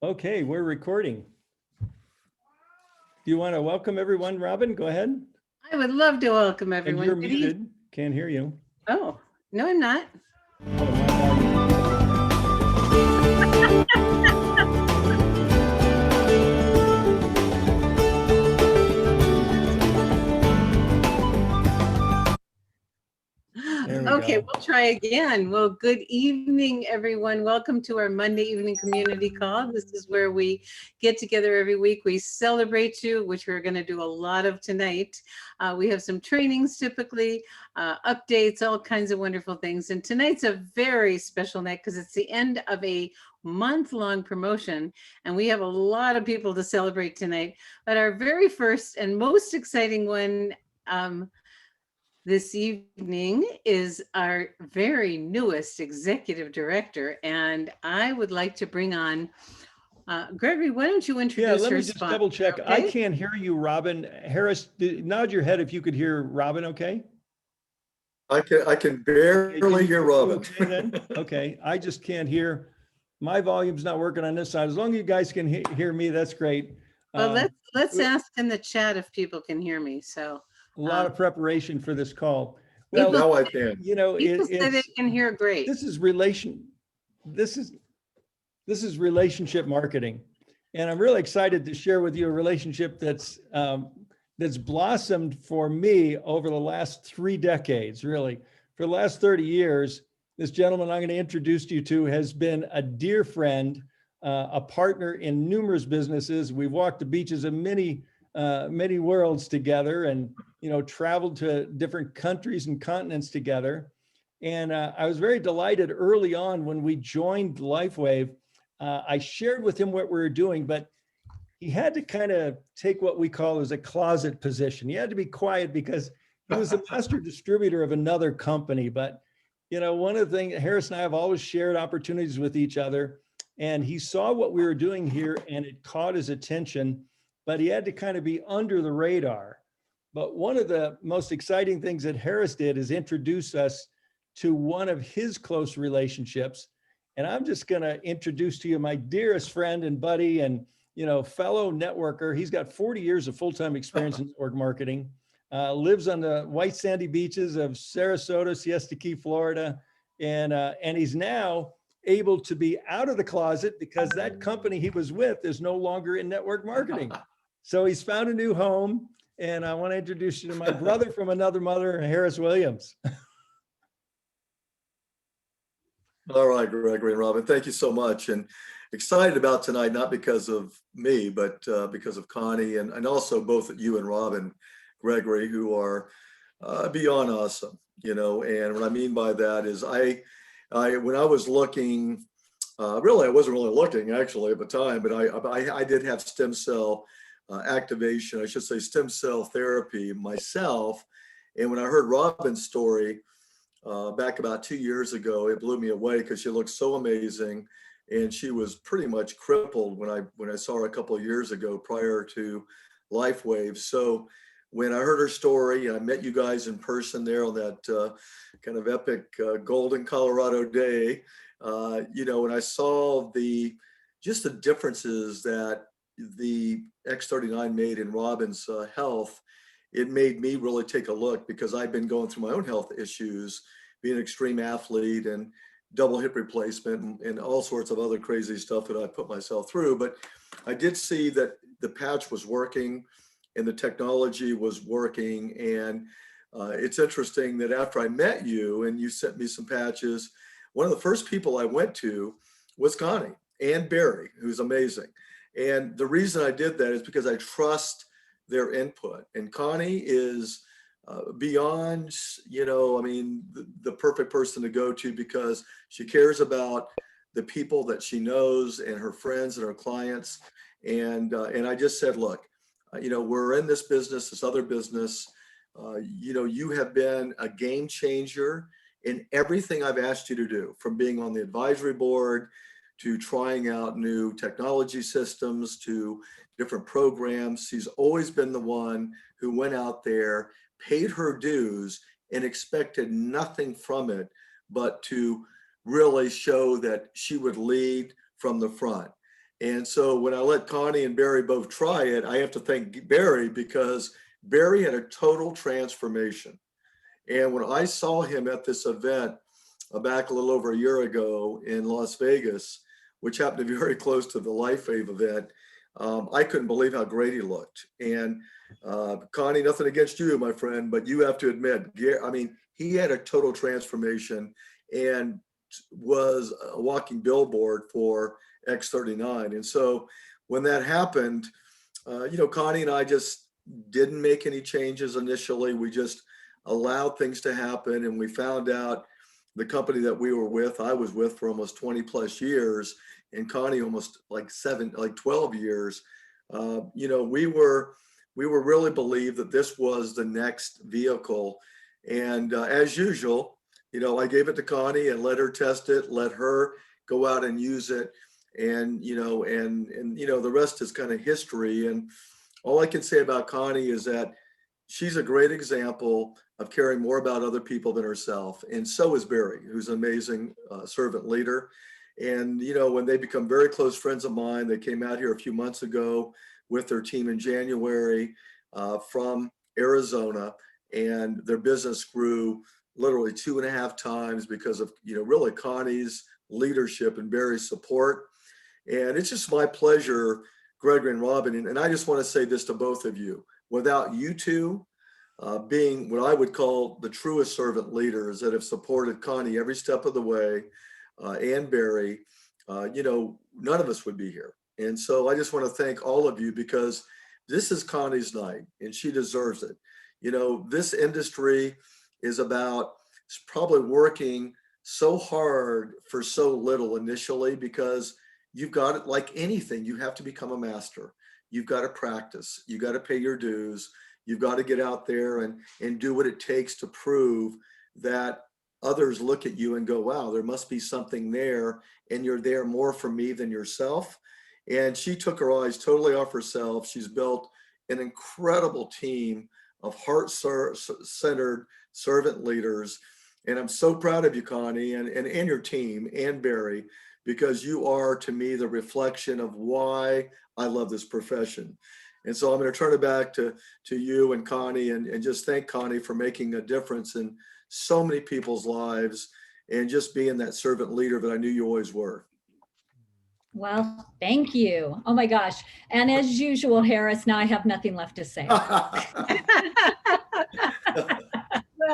Okay, we're recording. Do you want to welcome everyone, Robin? Go ahead. I would love to welcome And everyone. you're Good muted. Can't hear you. Oh, no, I'm not. Oh, my There we Okay, go. we'll try again. Well, good evening, everyone. Welcome to our Monday evening community call. This is where we get together every week. We celebrate you, which we're going to do a lot of tonight. We have some trainings typically, updates, all kinds of wonderful things. And tonight's a very special night because it's the end of a month-long promotion, and we have a lot of people to celebrate tonight. But our very first and most exciting one this evening is our very newest executive director, and I would like to bring on Gregory. Why don't you introduce Yeah, let her me just sponsor, double check. okay? I can't hear you, Robin. Harris, nod your head if you could hear Robin, okay? I can Okay, can barely you hear hear me Robin. okay then? Okay, I just can't hear. My volume's not working on this side. As long as you guys can hear me, that's great. Well, let's we- ask in the chat if people can hear me. So A lot of preparation for this call. Well, Well, now I can. you know, people say they it's can hear great. this is relationship marketing, and I'm really excited to share with you a relationship that's blossomed for me over the last 3 decades. Really, for the last 30 years, this gentleman I'm going to introduce you to has been a dear friend, a partner in numerous businesses. We've walked the beaches of many worlds together, and traveled to different countries and continents together. And I was very delighted early on when we joined LifeWave. I shared with him what we were doing, but he had to kind of take what we call as a closet position. He had to be quiet because he was a master distributor of another company. But, one of the things, Harris and I have always shared opportunities with each other, and he saw what we were doing here and it caught his attention, but he had to kind of be under the radar. But one of the most exciting things that Harris did is introduce us to one of his close relationships. And I'm just going to introduce to you my dearest friend and buddy and fellow networker. He's got 40 years of full-time experience in network marketing, lives on the white sandy beaches of Sarasota, Siesta Key, Florida. And he's now able to be out of the closet because that company he was with is no longer in network marketing. So he's found a new home. And I want to introduce you to my brother from another mother, Harris Williams. All right, Gregory and Robin, thank you so much. And excited about tonight, not because of me, but because of Connie and also both you and Robin, Gregory, who are beyond awesome, and what I mean by that is when I was looking, really, I wasn't really looking actually at the time, but I did have stem cell activation, I should say stem cell therapy myself. And when I heard Robin's story back about 2 years ago, it blew me away because she looked so amazing. And she was pretty much crippled when I saw her a couple of years ago prior to LifeWave. So when I heard her story, I met you guys in person there on that kind of epic golden Colorado day, when I saw just the differences that the X39 made in Robin's health, it made me really take a look because I've been going through my own health issues, being an extreme athlete and double hip replacement and all sorts of other crazy stuff that I put myself through. But I did see that the patch was working and the technology was working. And it's interesting that after I met you and you sent me some patches, one of the first people I went to was Connie and Barry, who's amazing. And the reason I did that is because I trust their input. And Connie is beyond, the perfect person to go to because she cares about the people that she knows and her friends and her clients. And I just said, look, we're in this business, this other business. You have been a game changer in everything I've asked you to do, from being on the advisory board to trying out new technology systems, to different programs. She's always been the one who went out there, paid her dues, and expected nothing from it, but to really show that she would lead from the front. And so when I let Connie and Barry both try it, I have to thank Barry because Barry had a total transformation. And when I saw him at this event back a little over a year ago in Las Vegas, which happened to be very close to the LifeWave event, I couldn't believe how great he looked. And Connie, nothing against you, my friend, but you have to admit, I mean, he had a total transformation and was a walking billboard for X39. And so when that happened, Connie and I just didn't make any changes initially. We just allowed things to happen. And we found out the company that we were with, I was with for almost 20 plus years, and Connie almost like 12 years. We were really believed that this was the next vehicle. And as usual, I gave it to Connie and let her test it, let her go out and use it. And, the rest is kind of history. And all I can say about Connie is that she's a great example of caring more about other people than herself. And so is Barry, who's an amazing servant leader. And, when they become very close friends of mine, they came out here a few months ago with their team in January from Arizona, and their business grew literally 2.5 times because of, really Connie's leadership and Barry's support. And it's just my pleasure, Gregory and Robin, and I just want to say this to both of you. Without you two being what I would call the truest servant leaders that have supported Connie every step of the way, and Barry, none of us would be here. And so I just want to thank all of you because this is Connie's night and she deserves it. This industry is about probably working so hard for so little initially, because you've got it like anything, you have to become a master. You've got to practice, you got to pay your dues, you've got to get out there and do what it takes to prove that others look at you and go, wow, there must be something there, and you're there more for me than yourself. And she took her eyes totally off herself. She's built an incredible team of heart-centered servant leaders. And I'm so proud of you, Connie, and your team, and Barry, because you are, to me, the reflection of why I love this profession. And so I'm going to turn it back to you and Connie, and just thank Connie for making a difference in so many people's lives and just being that servant leader that I knew you always were. Well, thank you. Oh my gosh. And as usual, Harris, now I have nothing left to say. Well,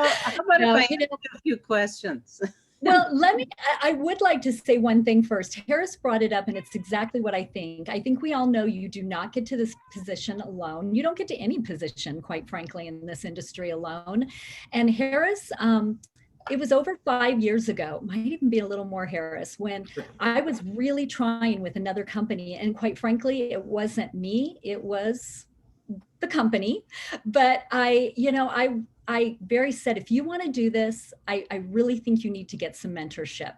how about if I ask a few questions? Well, I would like to say one thing first. Harris brought it up, and it's exactly what I think. I think we all know you do not get to this position alone. You don't get to any position, quite frankly, in this industry alone. And Harris, it was over 5 years ago, might even be a little more, Harris, when I was really trying with another company. And quite frankly, it wasn't me, it was the company. But Barry said, if you want to do this, I really think you need to get some mentorship.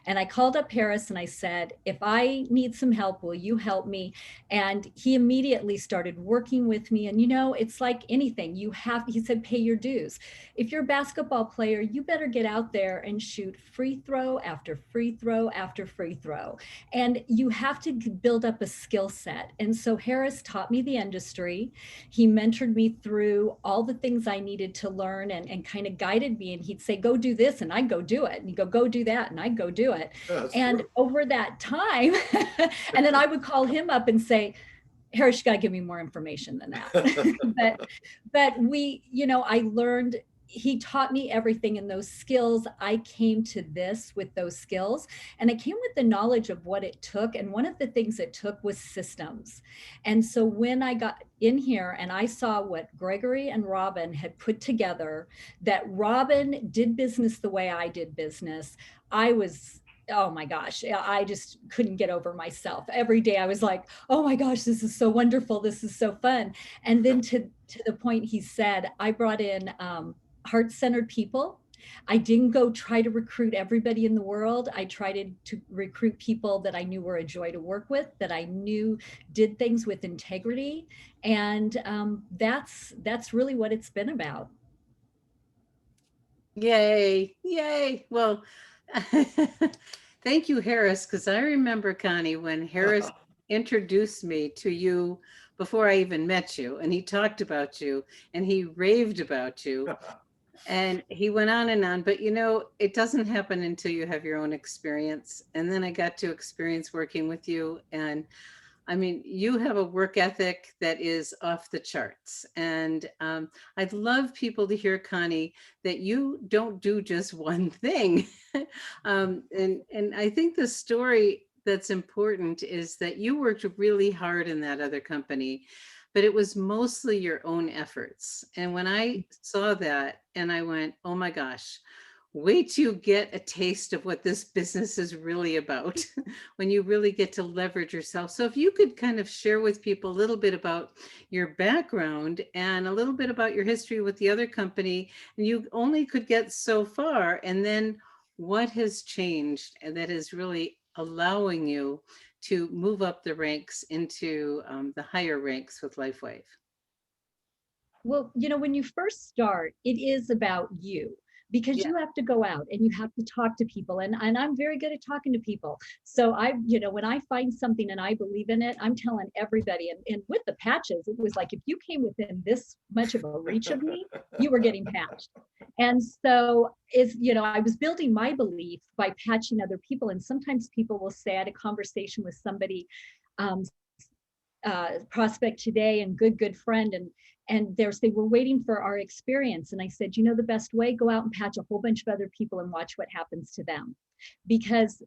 And I called up Harris and I said, if I need some help, will you help me? And he immediately started working with me. And it's like anything, he said, pay your dues. If you're a basketball player, you better get out there and shoot free throw after free throw after free throw. And you have to build up a skill set. And so Harris taught me the industry. He mentored me through all the things I needed to learn, and kind of guided me. And he'd say, go do this. And I'd go do it. And he'd go do that. And I'd go do it. Yeah, and true. Over that time, and then I would call him up and say, Harris, you got to give me more information than that. but I learned, he taught me everything in those skills. I came to this with those skills, and I came with the knowledge of what it took. And one of the things it took was systems. And so when I got in here and I saw what Gregory and Robin had put together, that Robin did business the way I did business, I was, oh my gosh, I just couldn't get over myself. Every day I was like, oh my gosh, this is so wonderful. This is so fun. And then to the point he said, I brought in heart-centered people. I didn't go try to recruit everybody in the world. I tried to recruit people that I knew were a joy to work with, that I knew did things with integrity. And that's really what it's been about. Yay. Well, thank you, Harris, because I remember, Connie, when Harris introduced me to you before I even met you, and he talked about you and he raved about you. And he went on and on, but it doesn't happen until you have your own experience. And then I got to experience working with you. And I mean, you have a work ethic that is off the charts. And I'd love people to hear, Connie, that you don't do just one thing. And I think the story that's important is that you worked really hard in that other company, but it was mostly your own efforts. And when I saw that, and I went, oh my gosh, wait till you get a taste of what this business is really about when you really get to leverage yourself. So if you could kind of share with people a little bit about your background and a little bit about your history with the other company, and you only could get so far, and then what has changed and that is really allowing you to move up the ranks into the higher ranks with LifeWave. Well, when you first start, it is about you, because Yeah. you have to go out and you have to talk to people. And I'm very good at talking to people. So when I find something and I believe in it, I'm telling everybody. And with the patches, it was like, if you came within this much of a reach of me, you were getting patched. And so I was building my belief by patching other people. And sometimes people will say, I had a conversation with somebody, prospect today, and good friend, and they're saying, we're waiting for our experience. And I said, the best way, go out and patch a whole bunch of other people and watch what happens to them. Because,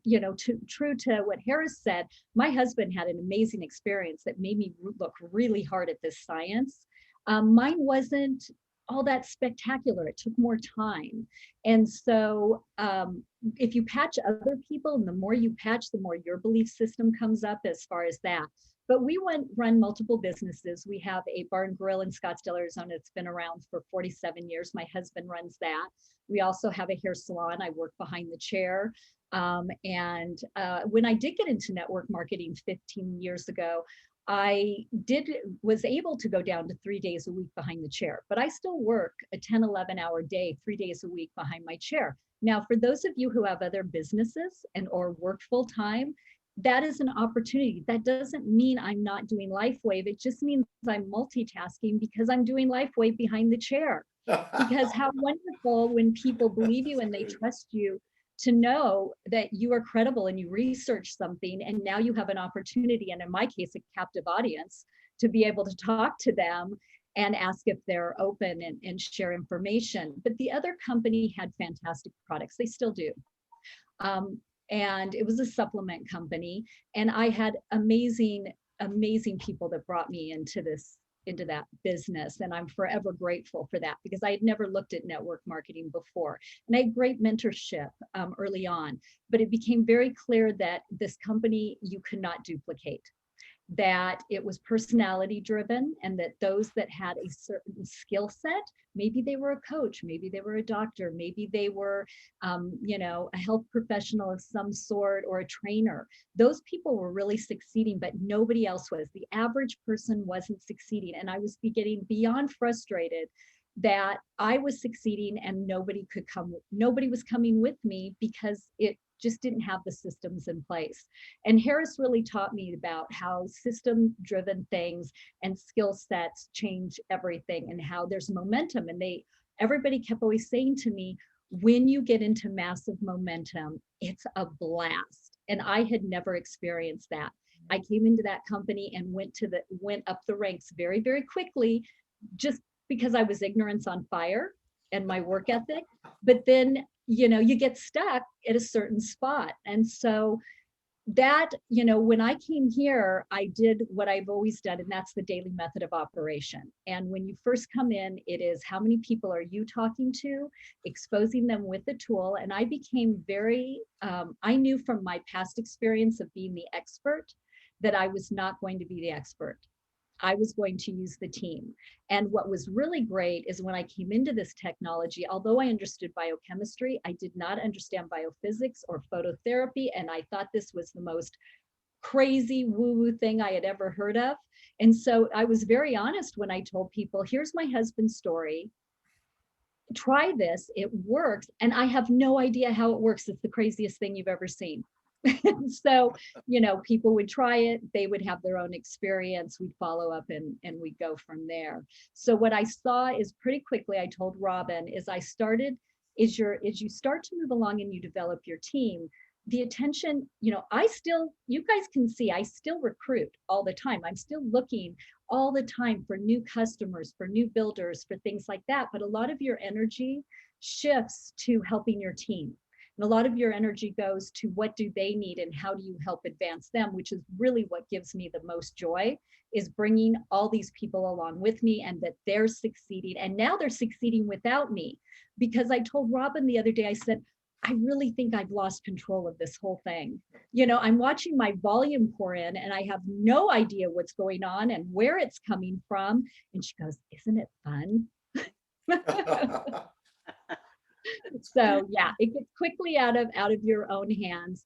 true to what Harris said, my husband had an amazing experience that made me look really hard at this science. Mine wasn't all that spectacular. It took more time. And so if you patch other people, and the more you patch, the more your belief system comes up as far as that. But we run multiple businesses. We have a bar and grill in Scottsdale, Arizona. It's been around for 47 years. My husband runs that. We also have a hair salon. I work behind the chair. And when I did get into network marketing 15 years ago, I was able to go down to 3 days a week behind the chair, but I still work a 10, 11-hour day, 3 days a week behind my chair. Now, for those of you who have other businesses or work full time, that is an opportunity. That doesn't mean I'm not doing LifeWave. It just means I'm multitasking because I'm doing LifeWave behind the chair. Because how wonderful when people believe you and they trust you to know that you are credible and you research something, and now you have an opportunity, and in my case, a captive audience, to be able to talk to them and ask if they're open and share information. But the other company had fantastic products. They still do. And it was a supplement company, and I had amazing people that brought me into that business, and I'm forever grateful for that, because I had never looked at network marketing before, and I had great mentorship early on. But it became very clear that this company you could not duplicate, that it was personality driven, and that those that had a certain skill set, maybe they were a coach, maybe they were a doctor, maybe they were a health professional of some sort, or a trainer, those people were really succeeding, but nobody else was. The average person wasn't succeeding, and I was getting beyond frustrated that I was succeeding and nobody was coming with me, because it just didn't have the systems in place. And Harris really taught me about how system-driven things and skill sets change everything, and how there's momentum. And everybody kept always saying to me, when you get into massive momentum, it's a blast. And I had never experienced that. I came into that company and went up the ranks very, very quickly, just because I was ignorance on fire and my work ethic. But then you get stuck at a certain spot. And so that, when I came here, I did what I've always done, and that's the daily method of operation. And when you first come in, it is, how many people are you talking to, exposing them with the tool. And I became I knew from my past experience of being the expert that I was not going to be the expert. I was going to use the team. And what was really great is when I came into this technology, although I understood biochemistry, I did not understand biophysics or phototherapy. And I thought this was the most crazy woo-woo thing I had ever heard of. And so I was very honest when I told people, here's my husband's story. Try this, it works. And I have no idea how it works. It's the craziest thing you've ever seen. And so, people would try it, they would have their own experience, we'd follow up and we'd go from there. So what I saw is pretty quickly, I told Robin, is you start to move along and you develop your team, the attention, you guys can see, I still recruit all the time. I'm still looking all the time for new customers, for new builders, for things like that. But a lot of your energy shifts to helping your team. And a lot of your energy goes to what do they need and how do you help advance them, which is really what gives me the most joy, is bringing all these people along with me and that they're succeeding. And now they're succeeding without me, because I told Robin the other day, I said, I really think I've lost control of this whole thing. I'm watching my volume pour in and I have no idea what's going on and where it's coming from. And she goes, isn't it fun? So yeah, it gets quickly out of your own hands.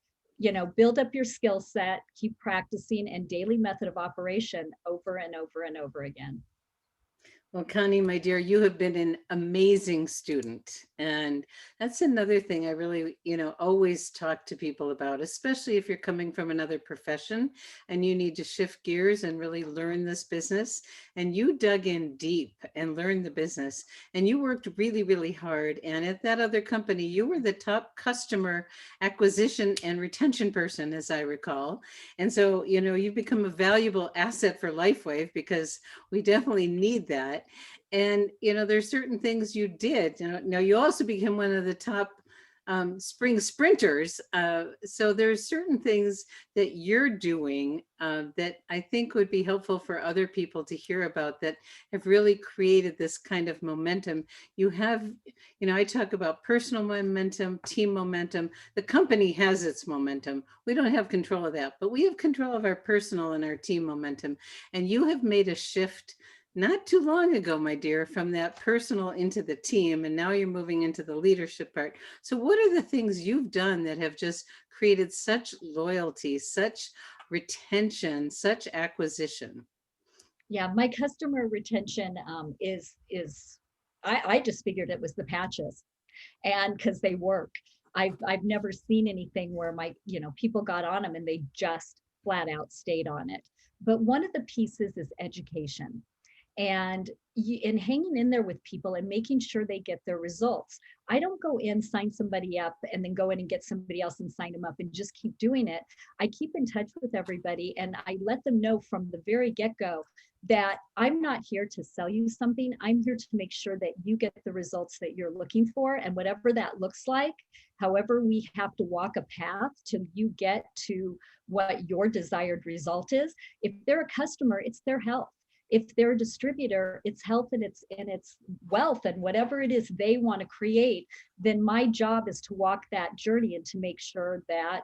Build up your skill set, keep practicing, and daily method of operation over and over and over again. Well, Connie, my dear, you have been an amazing student. And that's another thing I really, always talk to people about, especially if you're coming from another profession and you need to shift gears and really learn this business. And you dug in deep and learned the business, and you worked really, really hard. And at that other company, you were the top customer acquisition and retention person, as I recall. And so, you've become a valuable asset for LifeWave, because we definitely need that. And, there's certain things you did. Now, you also became one of the top spring sprinters. So there's certain things that you're doing that I think would be helpful for other people to hear about, that have really created this kind of momentum. You have, I talk about personal momentum, team momentum. The company has its momentum. We don't have control of that, but we have control of our personal and our team momentum. And you have made a shift not too long ago, my dear, from that personal into the team, and now you're moving into the leadership part. So what are the things you've done that have just created such loyalty, such retention, such acquisition? Yeah, my customer retention is I just figured it was the patches, and because they work. I've never seen anything where people got on them and they just flat out stayed on it. But one of the pieces is education. And hanging in there with people and making sure they get their results. I don't go in, sign somebody up, and then go in and get somebody else and sign them up and just keep doing it. I keep in touch with everybody and I let them know from the very get-go that I'm not here to sell you something. I'm here to make sure that you get the results that you're looking for, and whatever that looks like, however we have to walk a path till you get to what your desired result is. If they're a customer, it's their health. If they're a distributor, it's health and it's wealth and whatever it is they want to create, then my job is to walk that journey and to make sure that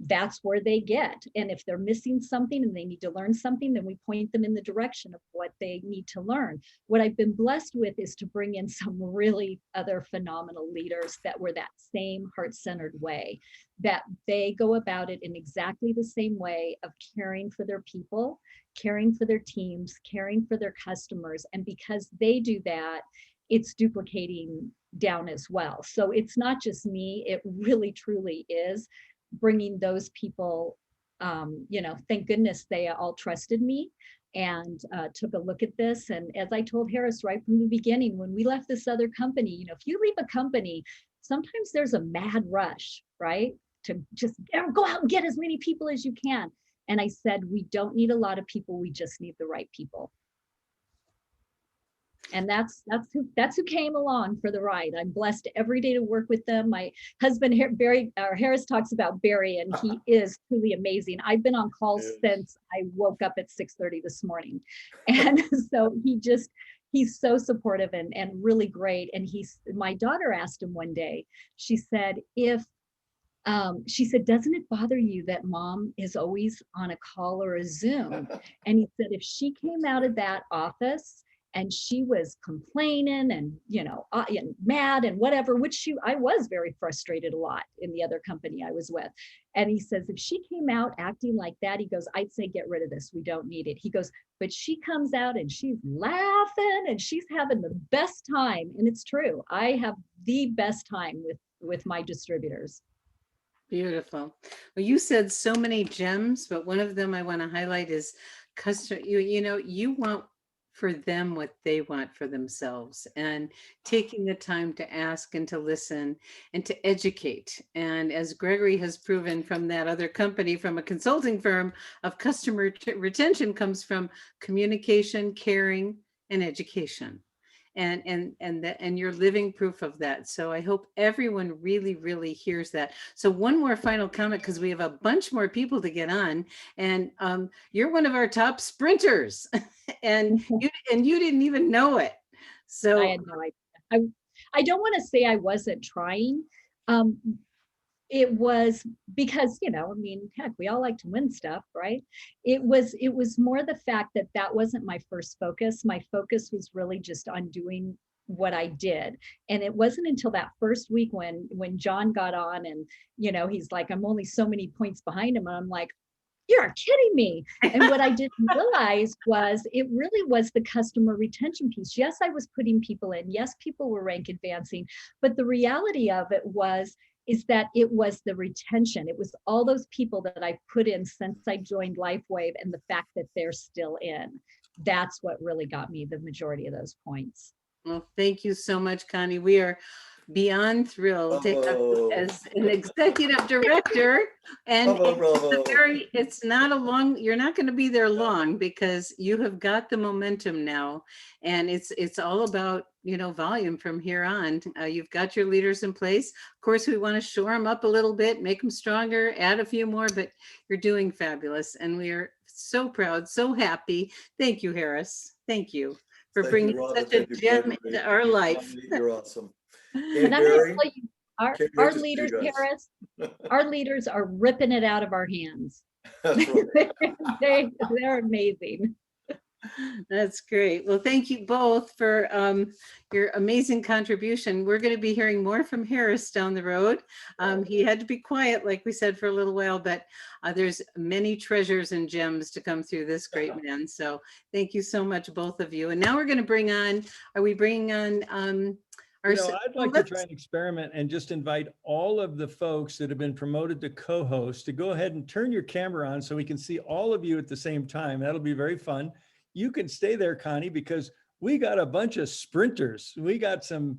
that's where they get. And if they're missing something and they need to learn something, then we point them in the direction of what they need to learn. What I've been blessed with is to bring in some really other phenomenal leaders that were that same heart-centered way, that they go about it in exactly the same way of caring for their people, caring for their teams, caring for their customers. And because they do that, it's duplicating down as well. So it's not just me, it really truly is bringing those people, thank goodness they all trusted me and took a look at this. And as I told Harris right from the beginning, when we left this other company, if you leave a company, sometimes there's a mad rush, right? To just go out and get as many people as you can. And I said, we don't need a lot of people, we just need the right people. And that's who came along for the ride. I'm blessed every day to work with them. My husband Harris talks about Barry, and he is truly amazing. I've been on calls since I woke up at 6:30 this morning, and so he's so supportive and really great. And my daughter asked him one day. She said, doesn't it bother you that mom is always on a call or a Zoom? And he said, if she came out of that office and she was complaining and, and mad and whatever, which I was very frustrated a lot in the other company I was with. And he says, if she came out acting like that, he goes, I'd say, get rid of this. We don't need it. He goes, but she comes out and she's laughing and she's having the best time. And it's true. I have the best time with my distributors. Beautiful. Well, you said so many gems, but one of them I want to highlight is you want for them what they want for themselves, and taking the time to ask and to listen and to educate. And as Gregory has proven from that other company, from a consulting firm, of customer retention comes from communication, caring, and education. And you're living proof of that. So I hope everyone really, really hears that. So one more final comment, because we have a bunch more people to get on, and you're one of our top sprinters, and you didn't even know it. So I had no idea. I don't want to say I wasn't trying. It was because, I mean, heck, we all like to win stuff, right? It was more the fact that that wasn't my first focus. My focus was really just on doing what I did. And it wasn't until that first week when John got on and, he's like, I'm only so many points behind him. And I'm like, you're kidding me. And what I didn't realize was it really was the customer retention piece. Yes, I was putting people in. Yes, people were rank advancing. But the reality of it is that it was the retention. It was all those people that I put in since I joined LifeWave, and the fact that they're still in. That's what really got me the majority of those points. well, thank you so much, Connie. We are beyond thrilled to have you as an executive director. And it's not a long, you're not going to be there long, because you have got the momentum now, and it's all about, volume from here on. You've got your leaders in place. Of course, we want to shore them up a little bit, make them stronger, add a few more, but you're doing fabulous. And we are so proud, so happy. Thank you, Harris. Thank you for bringing such a gem into our life. You're awesome. And I'm going to tell you, our leaders, Harris, our leaders are ripping it out of our hands. That's right. They're amazing. That's great. Well, thank you both for your amazing contribution. We're going to be hearing more from Harris down the road. He had to be quiet, like we said, for a little while, but there's many treasures and gems to come through this great man. So thank you so much, both of you. And now we're going to bring on, are we bringing on I'd like to try and experiment and just invite all of the folks that have been promoted to co-host to go ahead and turn your camera on so we can see all of you at the same time. That'll be very fun. You can stay there, Connie, because we got a bunch of sprinters. We got some,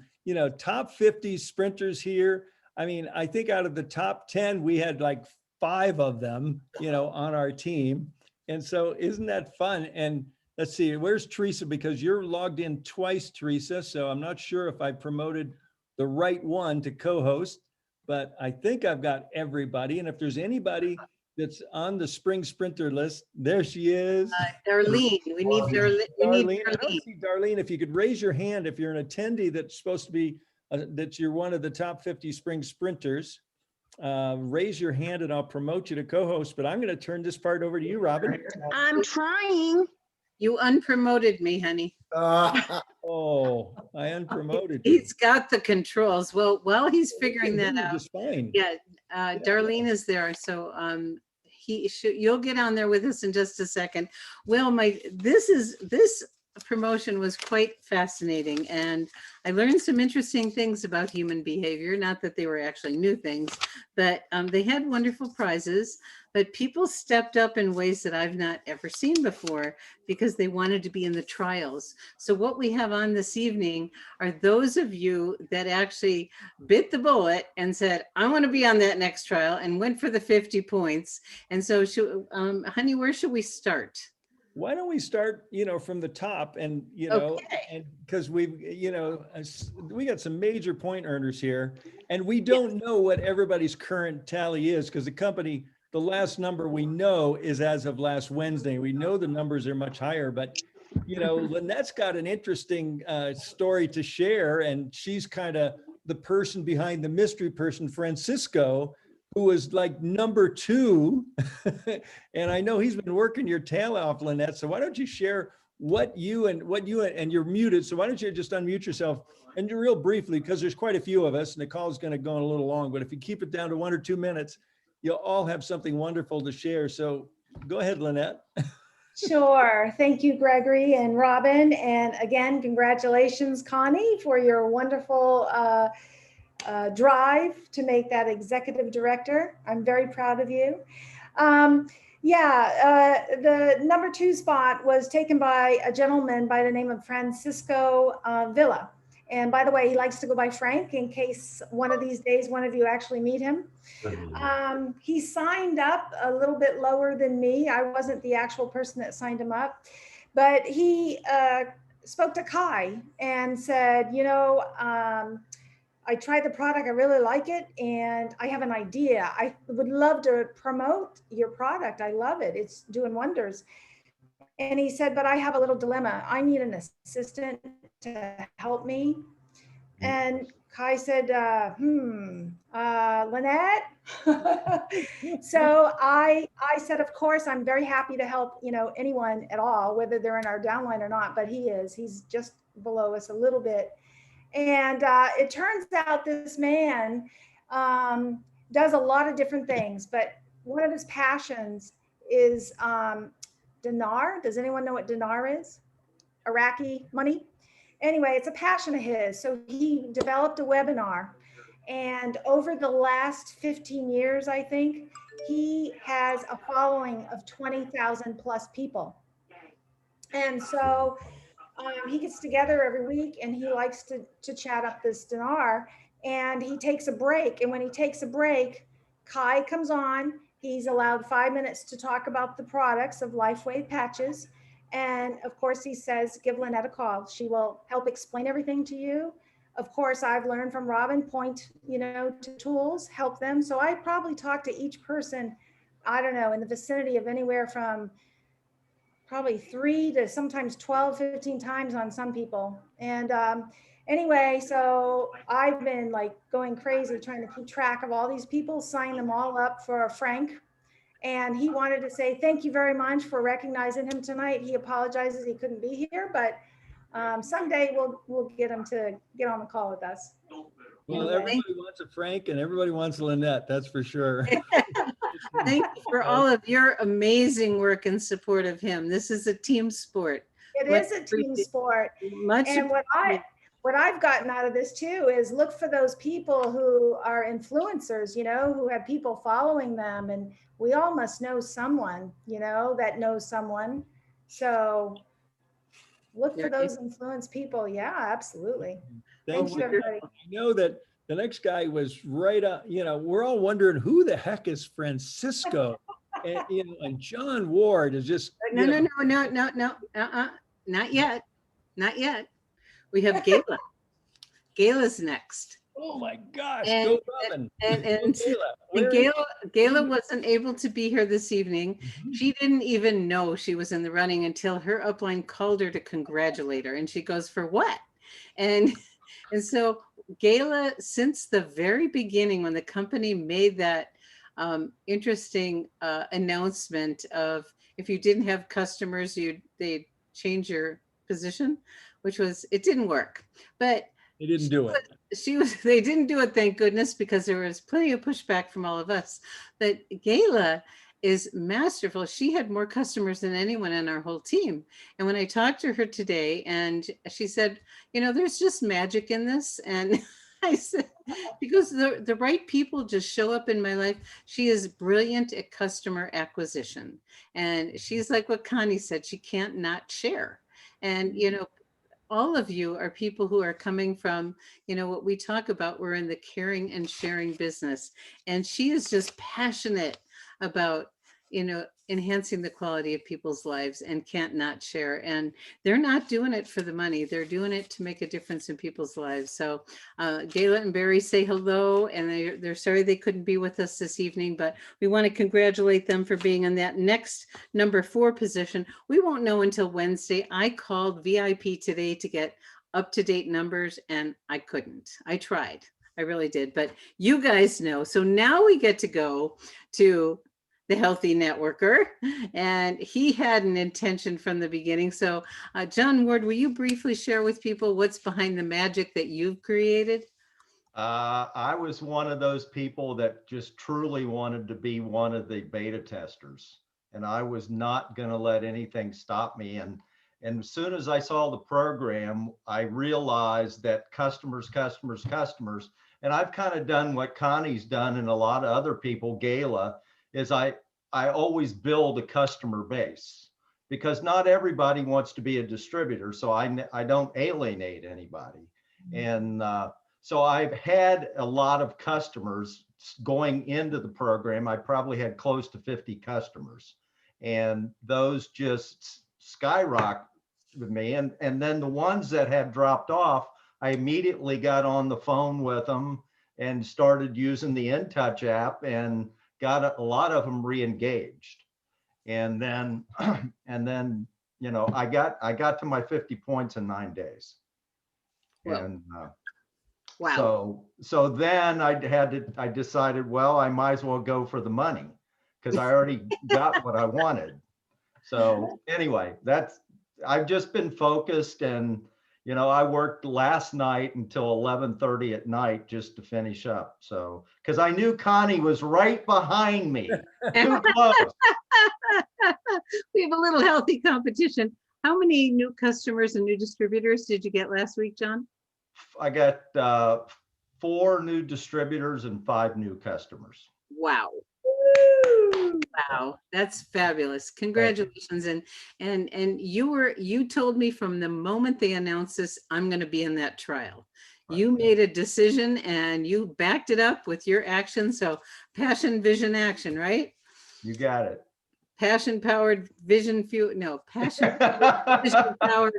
top 50 sprinters here. I mean, I think out of the top 10, we had like 5 of them, on our team. And so isn't that fun? And let's see, where's Teresa? Because you're logged in twice, Teresa. So I'm not sure if I promoted the right one to co-host, but I think I've got everybody. And if there's anybody that's on the spring sprinter list, there she is. Darlene, we need Darlene. I don't see Darlene. If you could raise your hand, if you're an attendee that's supposed to be, that you're one of the top 50 spring sprinters, raise your hand and I'll promote you to co-host. But I'm going to turn this part over to you, Robin. I'm trying. You unpromoted me, honey. Oh, I unpromoted you. He's got the controls. Well, while he's figuring that out, just fine. yeah, Darlene is there. So you'll get on there with us in just a second. Well, this promotion was quite fascinating, and I learned some interesting things about human behavior. Not that they were actually new things, but they had wonderful prizes. But people stepped up in ways that I've not ever seen before because they wanted to be in the trials. So what we have on this evening are those of you that actually bit the bullet and said, I want to be on that next trial, and went for the 50 points. And so, honey, where should we start? Why don't we start, from the top, and, Okay. and because we got some major point earners here, and we don't know what everybody's current tally is, because the last number we know is as of last Wednesday. We know the numbers are much higher, but Lynette's got an interesting story to share, and she's kind of the person behind the mystery person, Francisco, who was like number 2. And I know he's been working your tail off, Lynette. So why don't you share what you and you're muted. So why don't you just unmute yourself and do real briefly, because there's quite a few of us and the call is going to go on a little long, but if you keep it down to 1 or 2 minutes, you'll all have something wonderful to share. So go ahead, Lynette. Sure. Thank you, Gregory and Robin. And again, congratulations, Connie, for your wonderful drive to make that executive director. I'm very proud of you. The number 2 spot was taken by a gentleman by the name of Francisco Villa. And by the way, he likes to go by Frank in case one of these days one of you actually meet him. He signed up a little bit lower than me. I wasn't the actual person that signed him up, but he spoke to Kai and said, I tried the product, I really like it, and I have an idea. I would love to promote your product. I love it. It's doing wonders. And he said, but I have a little dilemma. I need an assistant to help me. And Kai said, Lynette? So I said, of course, I'm very happy to help, anyone at all, whether they're in our downline or not, but he's just below us a little bit. And it turns out this man does a lot of different things, but one of his passions is dinar. Does anyone know what dinar is? Iraqi money? Anyway, it's a passion of his. So he developed a webinar, and over the last 15 years, I think, he has a following of 20,000 plus people. And so he gets together every week and he likes to chat up this dinar, and he takes a break. And when he takes a break, Kai comes on. He's allowed 5 minutes to talk about the products of LifeWave patches. And of course, he says, give Lynette a call. She will help explain everything to you. Of course, I've learned from Robin, point, to tools, help them. So I probably talk to each person, I don't know, in the vicinity of anywhere from probably 3 to sometimes 12, 15 times on some people. And anyway, so I've been like going crazy trying to keep track of all these people, sign them all up for Frank. And he wanted to say, thank you very much for recognizing him tonight. He apologizes he couldn't be here, but someday we'll get him to get on the call with us. Well, everybody wants a Frank and everybody wants a Lynette, that's for sure. Thank you for all of your amazing work in support of him. This is a team sport. It is a team sport. And what I've gotten out of this too is look for those people who are influencers, who have people following them. And we all must know someone, that knows someone. So look for those influenced people. Yeah, absolutely. Thank you, everybody. I know that the next guy was right up, we're all wondering who the heck is Francisco? And, and John Ward is just. No, not yet. Not yet. We have Gayla. Gayla's next. Oh my gosh, go Robin. And Gayla wasn't able to be here this evening. She didn't even know she was in the running until her upline called her to congratulate her. And she goes, for what? And so Gayla, since the very beginning, when the company made that interesting announcement of if you didn't have customers, they'd change your position, which was, it didn't work. But they didn't do it. They didn't do it, thank goodness, because there was plenty of pushback from all of us. But Gayla is masterful. She had more customers than anyone in our whole team. And when I talked to her today, and she said, there's just magic in this. And I said, because the right people just show up in my life. She is brilliant at customer acquisition. And she's like what Connie said, she can't not share. And, all of you are people who are coming from, what we talk about, we're in the caring and sharing business. And she is just passionate about, enhancing the quality of people's lives and can't not share. And they're not doing it for the money. They're doing it to make a difference in people's lives. So Gayla and Barry say hello, and they're sorry they couldn't be with us this evening, but we want to congratulate them for being in that next number 4 position. We won't know until Wednesday. I called VIP today to get up-to-date numbers and I couldn't. I tried. I really did, but you guys know. So now we get to go to the Healthy Networker, and he had an intention from the beginning. So John Ward, will you briefly share with people what's behind the magic that you've created? I was one of those people that just truly wanted to be one of the beta testers, and I was not going to let anything stop me. And as soon as I saw the program, I realized that customers, and I've kind of done what Connie's done and a lot of other people, Gala, is I always build a customer base, because not everybody wants to be a distributor. So I don't alienate anybody. And so I've had a lot of customers going into the program. I probably had close to 50 customers, and those just skyrocketed with me. And then the ones that had dropped off, I immediately got on the phone with them and started using the InTouch app and got a lot of them re-engaged. And then, you know, I got to my 50 points in 9 days. Wow. And Wow. so then I decided, well, I might as well go for the money, because I already got what I wanted. So anyway, I've just been focused, and, you know, I worked last night until 11:30 at night just to finish up. So, because I knew Connie was right behind me, too close. We have a little healthy competition. How many new customers and new distributors did you get last week, John? I got 4 new distributors and 5 new customers. Wow. Wow, that's fabulous. Congratulations. And you told me from the moment they announced this, I'm going to be in that trial. You made a decision and you backed it up with your action. So passion, vision, action, right? You got it. Passion powered vision passion vision powered.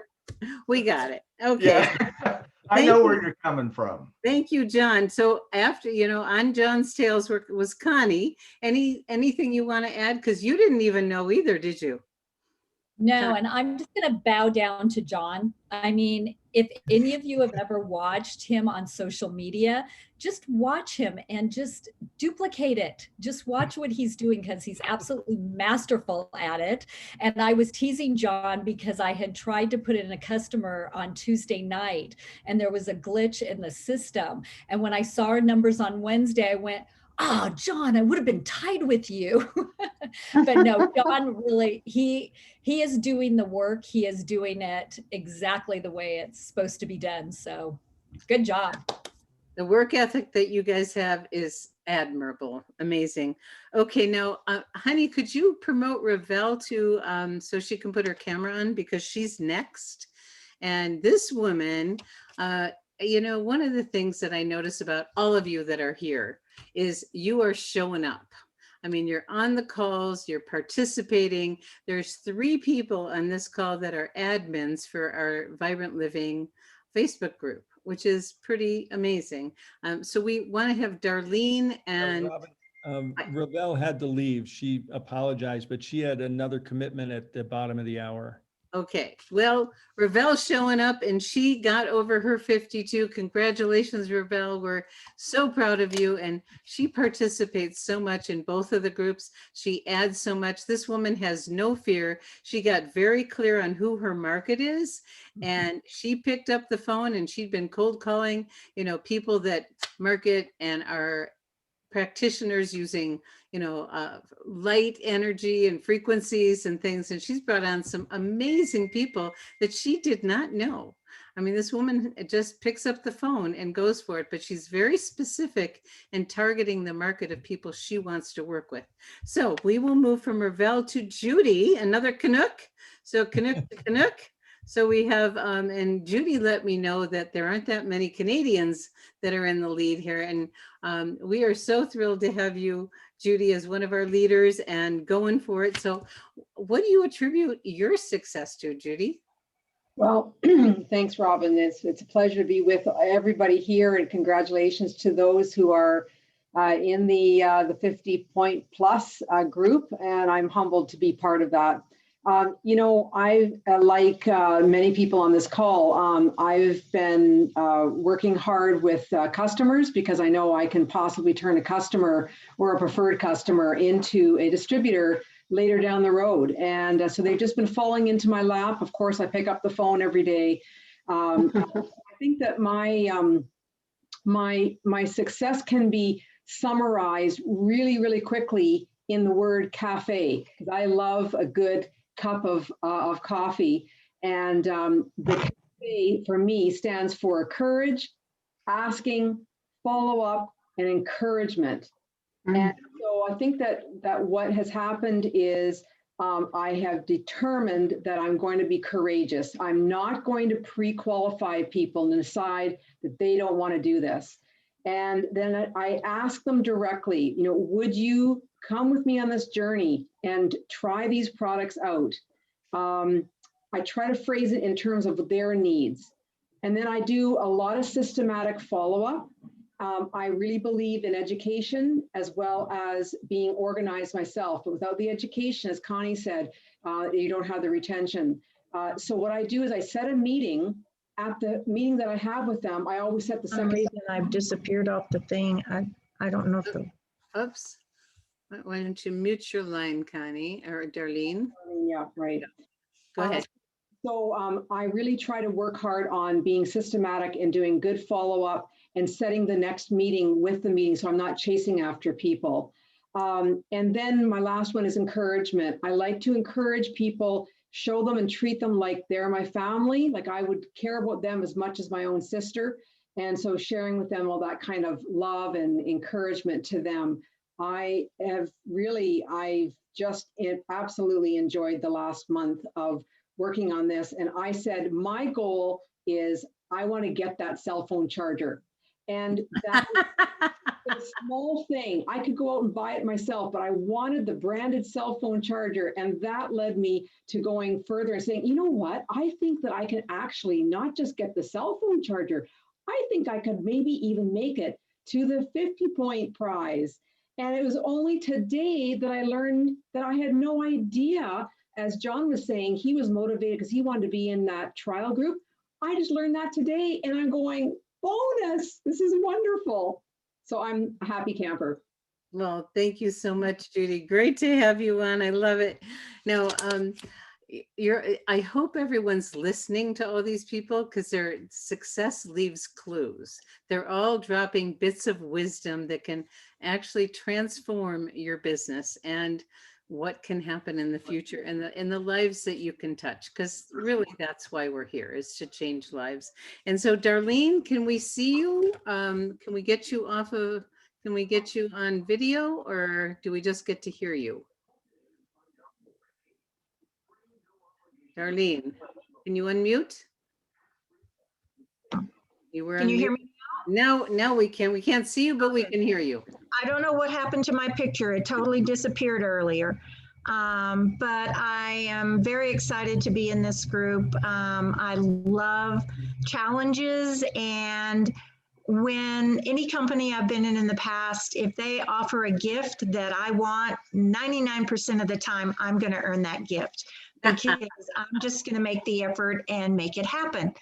We got it. Okay. Yeah. I know where you're coming from. Thank you, John. So after, you know, on John's tails was Connie. Anything you want to add? Because you didn't even know either, did you? No, and I'm just going to bow down to John. I mean, if any of you have ever watched him on social media, just watch him and just duplicate it. Just watch what he's doing, because he's absolutely masterful at it. And I was teasing John because I had tried to put in a customer on Tuesday night and there was a glitch in the system. And when I saw our numbers on Wednesday, I went, oh, John, I would have been tied with you. But no, John really, he is doing the work. He is doing it exactly the way it's supposed to be done. So good job. The work ethic that you guys have is admirable. Amazing. Okay, now, honey, could you promote Ravel to so she can put her camera on, because she's next. And this woman, you know, one of the things that I notice about all of you that are here is you are showing up. I mean, you're on the calls, you're participating. There's 3 people on this call that are admins for our Vibrant Living Facebook group, which is pretty amazing. So we want to have Darlene and Ravel had to leave. She apologized, but she had another commitment at the bottom of the hour. Okay, well, Ravel's showing up and she got over her 52. Congratulations, Ravel. We're so proud of you. And she participates so much in both of the groups. She adds so much. This woman has no fear. She got very clear on who her market is. And she picked up the phone and she'd been cold calling, you know, people that market and are practitioners using, you know, light energy and frequencies and things. And she's brought on some amazing people that she did not know. I mean, this woman just picks up the phone and goes for it, but she's very specific in targeting the market of people she wants to work with. So we will move from Ravel to Judy, another Canuck. So Canuck to Canuck. So we have, and Judy let me know that there aren't that many Canadians that are in the lead here. And we are so thrilled to have you, Judy, as one of our leaders and going for it. So what do you attribute your success to, Judy? Well, thanks, Robin. It's a pleasure to be with everybody here, and congratulations to those who are in the 50 point plus group. And I'm humbled to be part of that. You know, I, like many people on this call, I've been working hard with customers, because I know I can possibly turn a customer or a preferred customer into a distributor later down the road. And so they've just been falling into my lap. Of course, I pick up the phone every day. I think that my success can be summarized really, really quickly in the word cafe, because I love a good cup of coffee. And the cafe for me stands for courage, asking, follow-up, and encouragement. Mhm. And so I think that what has happened is I have determined that I'm going to be courageous. I'm not going to pre-qualify people and decide that they don't want to do this. And then I ask them directly, would you come with me on this journey and try these products out? I try to phrase it in terms of their needs. And then I do a lot of systematic follow-up. I really believe in education as well as being organized myself. But without the education, as Connie said, you don't have the retention. So what I do is I set a meeting. At the meeting that I have with them, I always set the For some reason, I've disappeared off the thing. I don't know if the, Oops. Why don't you mute your line, Connie or Darlene? Yeah, right. Go ahead. So I really try to work hard on being systematic and doing good follow-up and setting the next meeting with the meeting, so I'm not chasing after people. And then my last one is encouragement. I like to encourage people, show them and treat them like they're my family, like I would care about them as much as my own sister. And so sharing with them all that kind of love and encouragement to them. I've just absolutely enjoyed the last month of working on this. And I said, my goal is I want to get that cell phone charger. And that was a small thing. I could go out and buy it myself, but I wanted the branded cell phone charger. And that led me to going further and saying, you know what? I think that I can actually not just get the cell phone charger. I think I could maybe even make it to the 50-point prize. And it was only today that I learned that I had no idea. As John was saying, he was motivated because he wanted to be in that trial group. I just learned that today and I'm going, bonus, this is wonderful. So I'm a happy camper. Well, thank you so much, Judy. Great to have you on. I love it. Now, I hope everyone's listening to all these people because their success leaves clues. They're all dropping bits of wisdom that can actually transform your business and what can happen in the future and in the lives that you can touch, because really that's why we're here, is to change lives. And so Darlene, can we see you? Can we get you on video, or do we just get to hear you? Darlene, can you unmute? can you hear me? Now we can. We can't see you, but we can hear you. I don't know what happened to my picture. It totally disappeared earlier. But I am very excited to be in this group. I love challenges, and when any company I've been in the past, if they offer a gift that I want, 99% of the time, I'm going to earn that gift because I'm just going to make the effort and make it happen.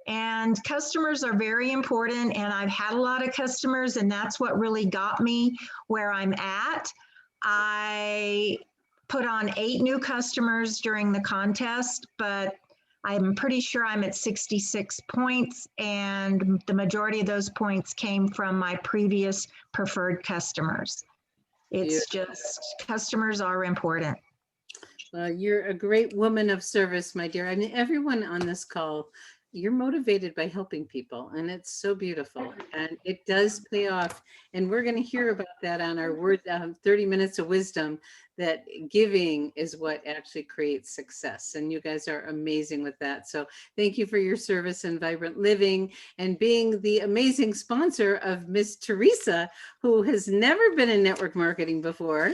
And customers are very important, and I've had a lot of customers, and that's what really got me where I'm at. I put on 8 new customers during the contest, but I'm pretty sure I'm at 66 points, and the majority of those points came from my previous preferred customers. It's just, customers are important. Well, you're a great woman of service, my dear. I mean, everyone on this call, you're motivated by helping people, and it's so beautiful, and it does pay off. And we're going to hear about that on our 30 minutes of wisdom, that giving is what actually creates success. And you guys are amazing with that. So thank you for your service in Vibrant Living and being the amazing sponsor of Miss Teresa, who has never been in network marketing before.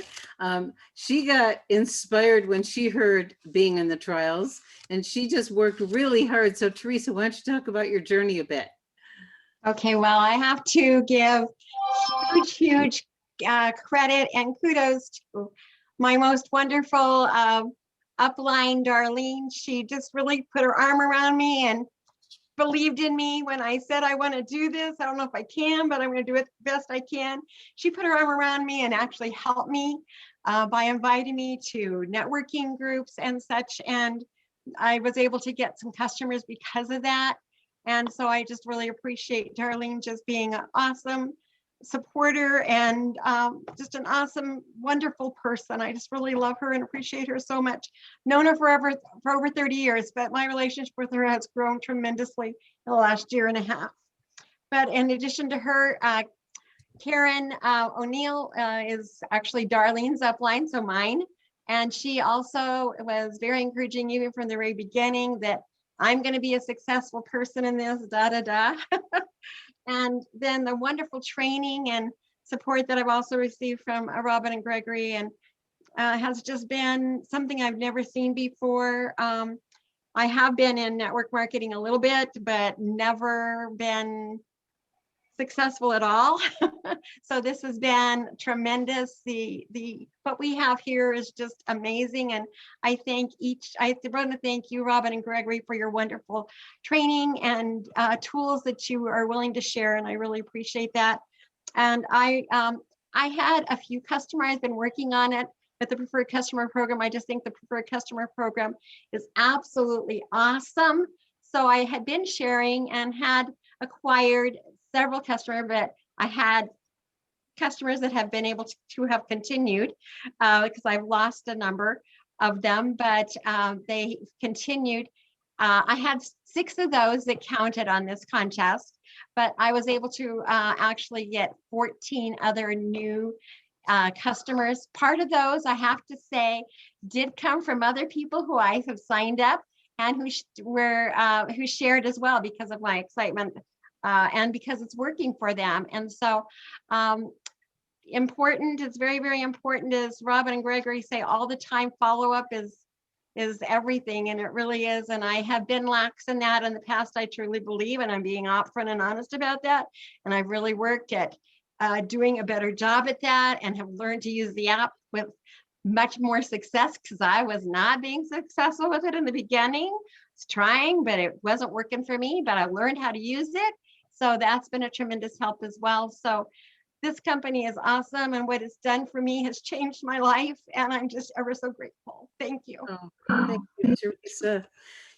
She got inspired when she heard being in the trials, and she just worked really hard. So Teresa, why don't you talk about your journey a bit? Okay, well, I have to give huge credit and kudos to my most wonderful upline, Darlene. She just really put her arm around me and believed in me when I said I want to do this. I don't know if I can, but I'm going to do it the best I can. She put her arm around me and actually helped me by inviting me to networking groups and such. And I was able to get some customers because of that. And so I just really appreciate Darlene just being an awesome supporter and just an awesome, wonderful person. I just really love her and appreciate her so much. Known her for over 30 years, but my relationship with her has grown tremendously in the last year and a half. But in addition to her, Karen O'Neill is actually Darlene's upline, so mine. And she also was very encouraging even from the very beginning that I'm going to be a successful person in this, da, da, da. And then the wonderful training and support that I've also received from Robin and Gregory, and has just been something I've never seen before. I have been in network marketing a little bit, but never been successful at all. So this has been tremendous. What we have here is just amazing. And I want to thank you, Robin and Gregory, for your wonderful training and tools that you are willing to share. And I really appreciate that. And I had a few customers. I've been working on it with the preferred customer program. I just think the preferred customer program is absolutely awesome. So I had been sharing and had acquired several customers, but I had customers that have been able to have continued because I've lost a number of them, but they continued. I had 6 of those that counted on this contest, but I was able to actually get 14 other new customers. Part of those, I have to say, did come from other people who I have signed up and who shared as well because of my excitement and because it's working for them. And so important, it's very, very important, as Robin and Gregory say all the time, follow-up is everything, and it really is. And I have been lax in that in the past, I truly believe, and I'm being upfront and honest about that. And I've really worked at doing a better job at that, and have learned to use the app with much more success because I was not being successful with it in the beginning. I was trying, but it wasn't working for me, but I learned how to use it. So that's been a tremendous help as well. So this company is awesome, and what it's done for me has changed my life, and I'm just ever so grateful. Thank you. Oh, thank you, Teresa.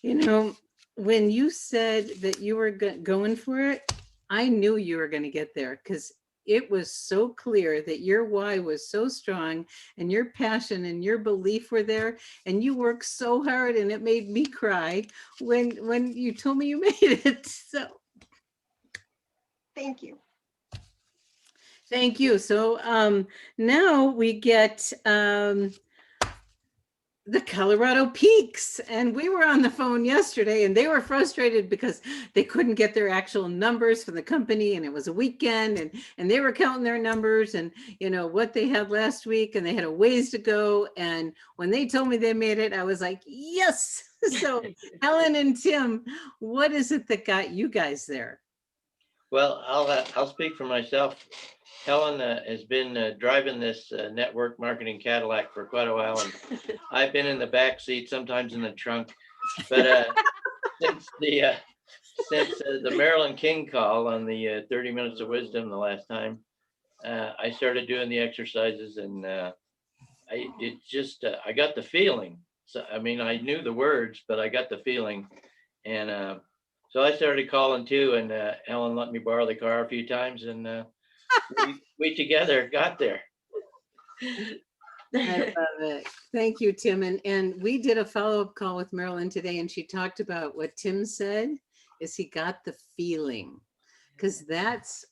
You know, when you said that you were going for it, I knew you were going to get there because it was so clear that your why was so strong and your passion and your belief were there, and you worked so hard, and it made me cry when you told me you made it. So thank you. Thank you. So now we get the Colorado Peaks, and we were on the phone yesterday, and they were frustrated because they couldn't get their actual numbers from the company, and it was a weekend, and they were counting their numbers and what they had last week, and they had a ways to go. And when they told me they made it, I was like, yes. So Helen and Tim, what is it that got you guys there? Well, I'll speak for myself. Helen has been driving this network marketing Cadillac for quite a while, and I've been in the back seat, sometimes in the trunk. But since the Marilyn King call on the 30 Minutes of Wisdom the last time, I started doing the exercises, and I got the feeling. So I mean, I knew the words, but I got the feeling, and so I started calling too. And Helen let me borrow the car a few times, and we together got there. I love it. Thank you, Tim. And we did a follow-up call with Marilyn today, and she talked about what Tim said is he got the feeling, because that's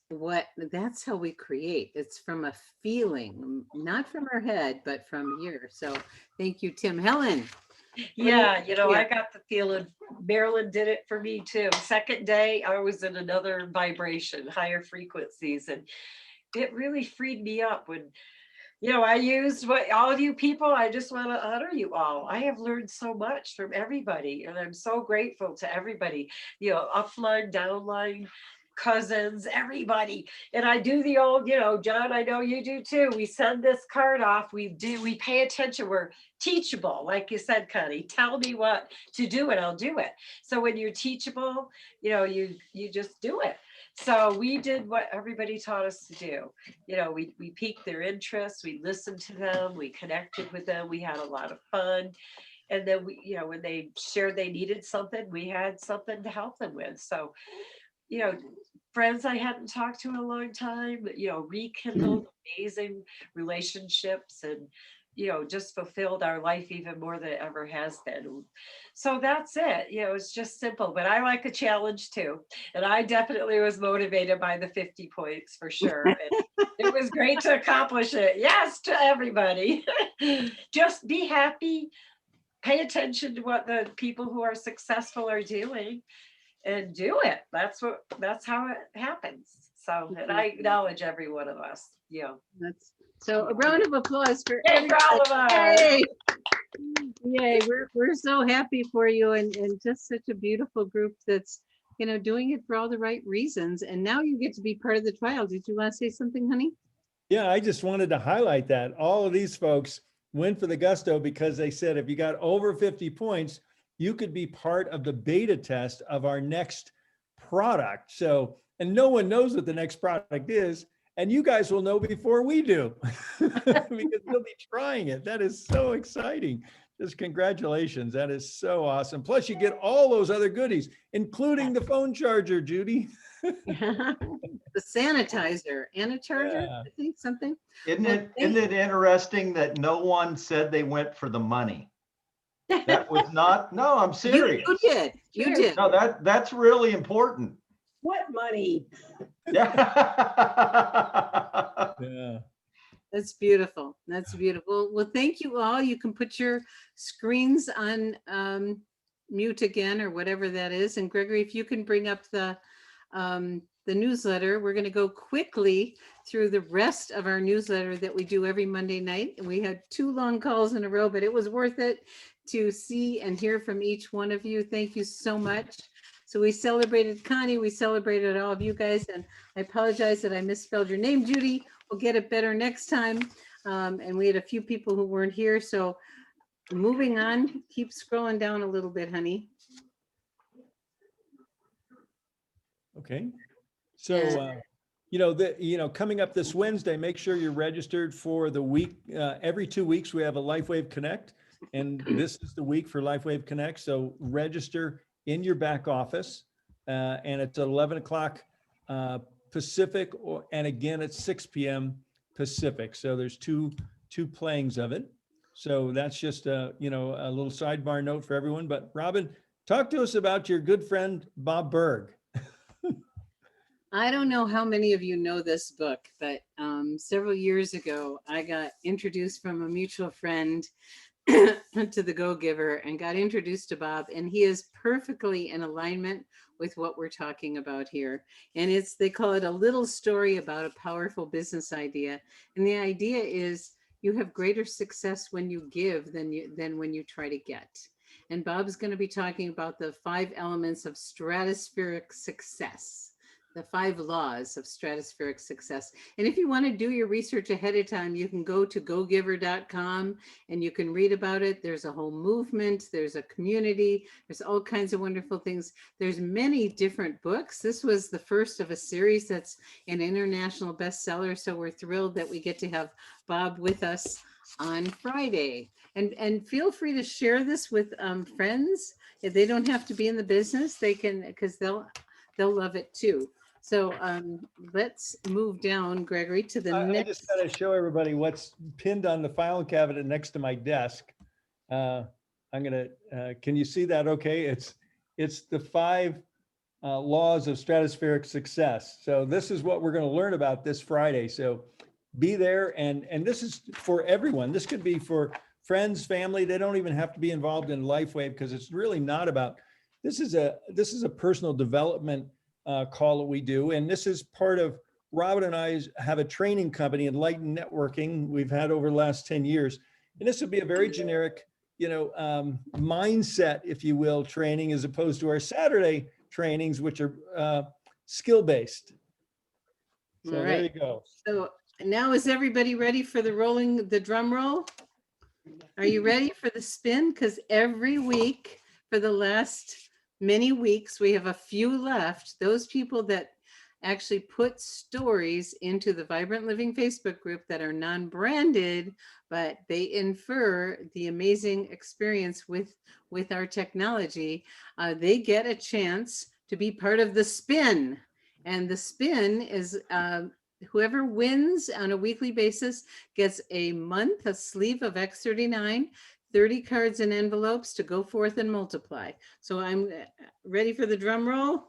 how we create. It's from a feeling, not from our head, but from here. So thank you, Tim. Helen. Yeah, I got the feeling. Marilyn did it for me too. Second day, I was in another vibration, higher frequencies, and it really freed me up when, I used what all of you people, I just want to honor you all. I have learned so much from everybody, and I'm so grateful to everybody, upline, downline, cousins, everybody. And I do the old, John, I know you do too. We send this card off. We pay attention. We're teachable. Like you said, Connie, tell me what to do and I'll do it. So when you're teachable, you just do it. So we did what everybody taught us to do. We piqued their interest. We listened to them. We connected with them. We had a lot of fun. And then when they shared they needed something, we had something to help them with. So, friends I hadn't talked to in a long time, rekindled amazing relationships, and just fulfilled our life even more than it ever has been. So that's it. It's just simple, but I like a challenge too. And I definitely was motivated by the 50 points for sure. And it was great to accomplish it. Yes, to everybody. Just be happy, pay attention to what the people who are successful are doing and do it. That's how it happens. So, and I acknowledge every one of us. So a round of applause for Yay, for all of us. Yay. Yay, we're so happy for you, and just such a beautiful group that's doing it for all the right reasons. And now you get to be part of the trial. Did you want to say something, honey? Yeah, I just wanted to highlight that all of these folks went for the gusto because they said if you got over 50 points, you could be part of the beta test of our next product. So, and no one knows what the next product is. And you guys will know before we do because we'll be trying it. That is so exciting. Just congratulations. That is so awesome. Plus you get all those other goodies, including the phone charger, Judy. The sanitizer and a charger, Yeah. I think something. Isn't it interesting that no one said they went for the money? That was not, no, I'm serious. You did. No, that's really important. What money? Yeah. Yeah. That's beautiful. That's beautiful. Well, thank you all. You can put your screens on mute again or whatever that is. And Gregory, if you can bring up the newsletter, we're going to go quickly through the rest of our newsletter that we do every Monday night. And we had 2 long calls in a row, but it was worth it to see and hear from each one of you. Thank you so much. So we celebrated Connie, we celebrated all of you guys, and I apologize that I misspelled your name, Judy. We'll get it better next time. And we had a few people who weren't here. So moving on, keep scrolling down a little bit, honey. Okay. So, coming up this Wednesday, make sure you're registered for the week. Every 2 weeks, we have a LifeWave Connect, and this is the week for LifeWave Connect. So register in your back office, and it's 11 o'clock Pacific, and again, it's 6 p.m. Pacific. So there's two playings of it. So that's just a little sidebar note for everyone. But Robin, talk to us about your good friend, Bob Berg. I don't know how many of you know this book, but several years ago, I got introduced from a mutual friend to the Go-Giver and got introduced to Bob, and he is perfectly in alignment with what we're talking about here. And they call it a little story about a powerful business idea. And the idea is you have greater success when you give than when you try to get. And Bob's going to be talking about the 5 elements of stratospheric success. The 5 laws of stratospheric success. And if you want to do your research ahead of time, you can go to gogiver.com and you can read about it. There's a whole movement, there's a community, there's all kinds of wonderful things. There's many different books. This was the first of a series that's an international bestseller. So we're thrilled that we get to have Bob with us on Friday. And feel free to share this with friends. If they don't have to be in the business, they can, because they'll love it too. So let's move down, Gregory, to the next. I just got to show everybody what's pinned on the file cabinet next to my desk. I'm gonna. Can you see that? Okay, it's the 5 laws of stratospheric success. So this is what we're going to learn about this Friday. So be there, and this is for everyone. This could be for friends, family. They don't even have to be involved in LifeWave because it's really not about. This is a personal development call that we do. And this is part of, Robin and I have a training company, Enlightened Networking, we've had over the last 10 years. And this would be a very generic, mindset, if you will, training, as opposed to our Saturday trainings, which are skill-based. So All right. There you go. So now is everybody ready for the drum roll? Are you ready for the spin? Because every week for the last many weeks, we have a few left. Those people that actually put stories into the Vibrant Living Facebook group that are non-branded, but they infer the amazing experience with our technology, they get a chance to be part of the spin. And the spin is whoever wins on a weekly basis gets a month, a sleeve of X39, 30 cards and envelopes to go forth and multiply. So I'm ready for the drum roll.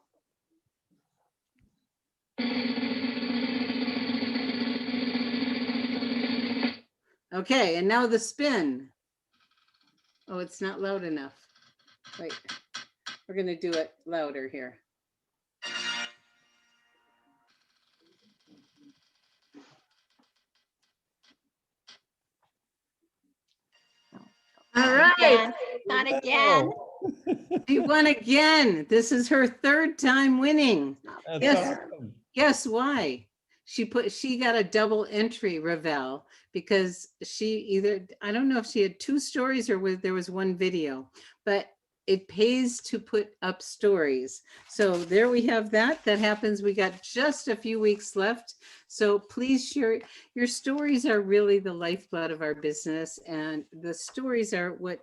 Okay, and now the spin. Oh, it's not loud enough. Wait, we're gonna do it louder here. All right. Again, not again. She won again. This is her third time winning. That's Yes. awesome. Guess why? She got a double entry, Ravel, because she either, I don't know if she had 2 stories or there was 1 video, but it pays to put up stories. So there we have that. That happens. We got just a few weeks left. So please share. Your stories are really the lifeblood of our business. And the stories are what,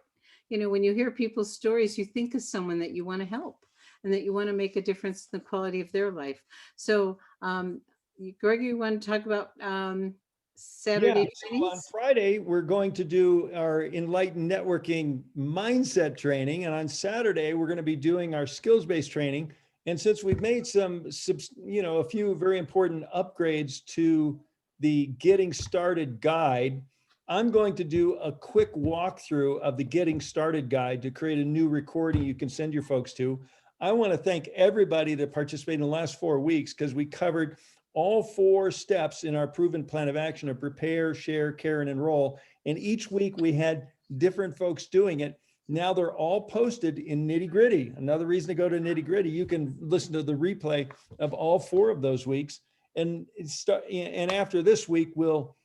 when you hear people's stories, you think of someone that you want to help and that you want to make a difference in the quality of their life. So Greg, you want to talk about Saturday So on Friday, we're going to do our Enlightened Networking Mindset training. And on Saturday, we're going to be doing our skills-based training. And since we've made a few very important upgrades to the Getting Started guide, I'm going to do a quick walkthrough of the Getting Started guide to create a new recording you can send your folks to. I want to thank everybody that participated in the last 4 weeks because we covered all 4 steps in our proven plan of action of prepare, share, care, and enroll. And each week we had different folks doing it. Now they're all posted in Nitty Gritty. Another reason to go to Nitty Gritty, you can listen to the replay of all 4 of those weeks. And after this week, we'll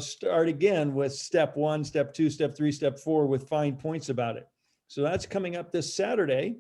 start again with step 1, step 2, step 3, step 4 with fine points about it. So that's coming up this Saturday.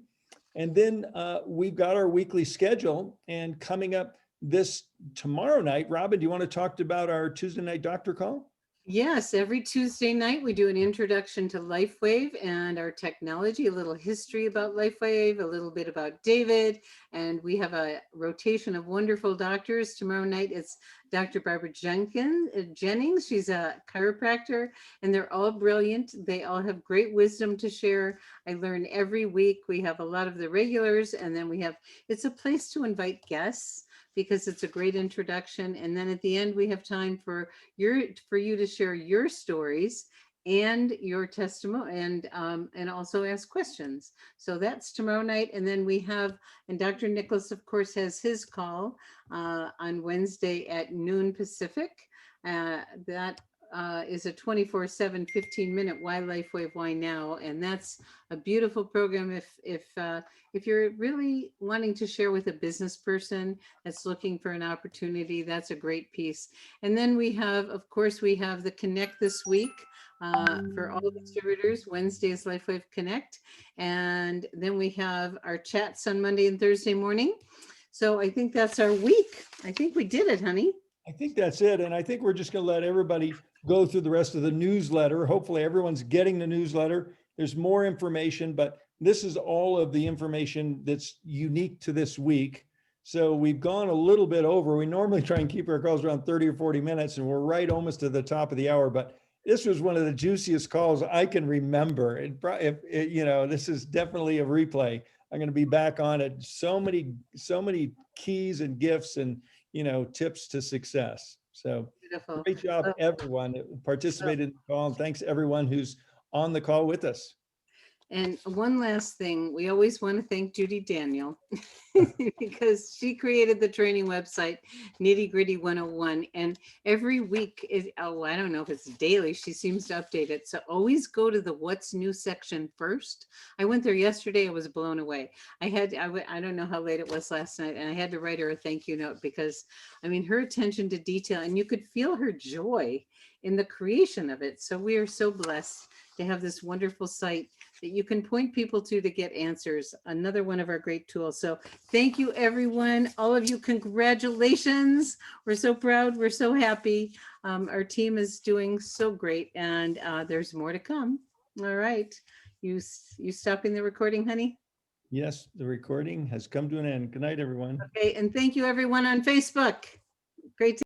And then we've got our weekly schedule, and coming up this tomorrow night, Robin, do you want to talk about our Tuesday night doctor call? Yes, every Tuesday night we do an introduction to LifeWave and our technology, a little history about LifeWave, a little bit about David, and we have a rotation of wonderful doctors. Tomorrow night it's Dr. Barbara Jennings. She's a chiropractor, and they're all brilliant. They all have great wisdom to share. I learn every week. We have a lot of the regulars, and then it's a place to invite guests, because it's a great introduction. And then at the end, we have time for you to share your stories and your testimony, and also ask questions. So that's tomorrow night. And then and Dr. Nicholas, of course, has his call on Wednesday at noon Pacific. That is a 24/7, 15-minute Why LifeWave, Why Now? And that's a beautiful program if you're really wanting to share with a business person that's looking for an opportunity. That's a great piece. And then we have the Connect this week for all distributors. Wednesday is LifeWave Connect. And then we have our chats on Monday and Thursday morning. So I think that's our week. I think we did it, honey. I think that's it. And I think we're just going to let everybody go through the rest of the newsletter. Hopefully everyone's getting the newsletter. There's more information, but this is all of the information that's unique to this week. So we've gone a little bit over. We normally try and keep our calls around 30 or 40 minutes, and we're right almost to the top of the hour, but this was one of the juiciest calls I can remember. This is definitely a replay. I'm going to be back on it. So many keys and gifts and tips to success. So Beautiful. Great job, everyone that participated in the call. And thanks everyone who's on the call with us. And one last thing, we always want to thank Judy Daniel because she created the training website, Nitty Gritty 101. And every week I don't know if it's daily, she seems to update it. So always go to the what's new section first. I went there yesterday. I was blown away. I don't know how late it was last night, and I had to write her a thank you note because her attention to detail, and you could feel her joy in the creation of it. So we are so blessed to have this wonderful site that you can point people to get answers. Another one of our great tools. So thank you, everyone. All of you, congratulations. We're so proud. We're so happy. Our team is doing so great, and there's more to come. All right. You stopping the recording, honey? Yes, the recording has come to an end. Good night, everyone. Okay, and thank you, everyone on Facebook. Great to